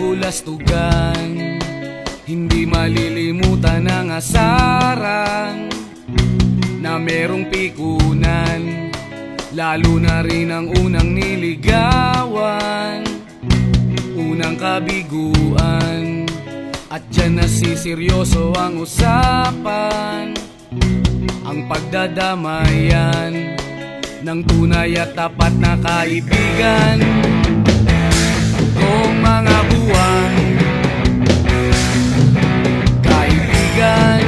kabulastugan, hindi malilimutan ang asaran na merong pikunan, lalo na rin ang unang niligawan, unang kabiguan. At dyan nasiseryoso ang usapan, ang pagdadamayan ng tunay at tapat na kaibigan. Kung mga buwan, kaibigan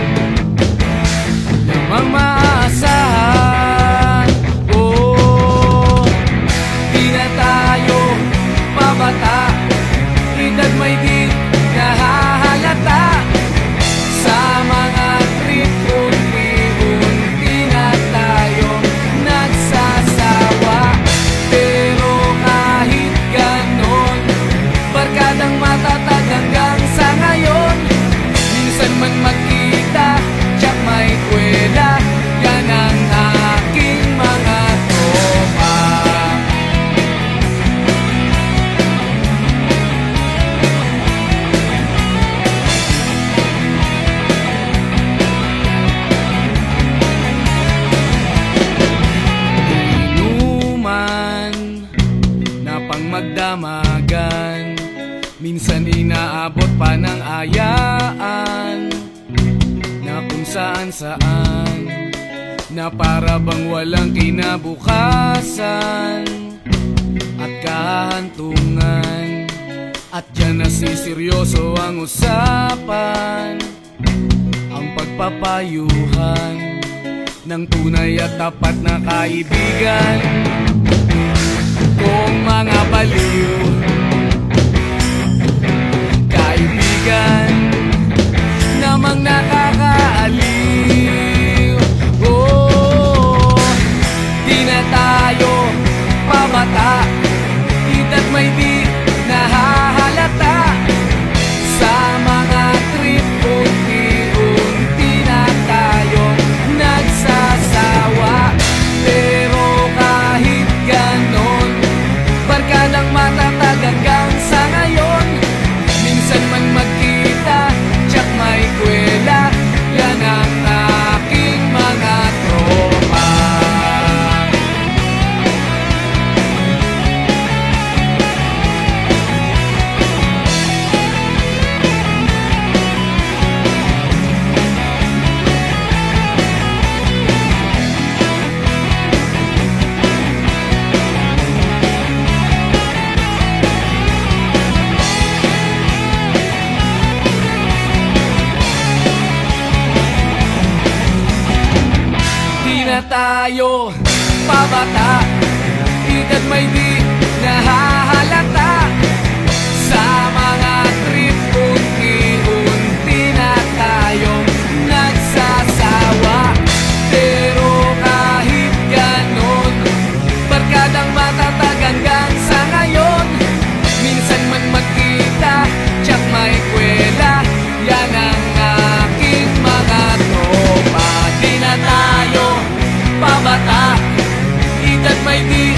namang maaasahan. Oh, di na tayo pabata, edad may di nahahalata. Sa mga trip, unti-unti na tayo nagsasawa. Pero kahit ganon, barkadang matatag hanggang sa ngayon. Minsan man magkita, tiyak may kwela, yan ang aking mga tropa. Inuman na pang magdamagan, minsan inaabot pa ng ayaan, na kung saan-saan, na para bang walang kinabukasan at kahantungan. At dyan nasiseryoso ang usapan, ang pagpapayuhan ng tunay at tapat na kaibigan. Kung mga baliw, kaibigan namang nakakaaliw. Oh, di na tayo pabata, edad may di nahahalata. Sa mga trip, unti-unti na tayo nagsasawa. Pero kahit ganon, barkadang matatag hanggang sa ngayon. Minsan man magkita, tiyak may kwela, yan ang aking mga tropa. Di na tayo pabata, edad may di nahahalata. Sa mga trip, unti-unti na tayong nagsasawa. Pero kahit ganon, barkadang matatag hanggang sa ngayon. Minsan man magkita, tiyak may kwela, yan ang aking mga tropa. Di na tayo pabata, edad may di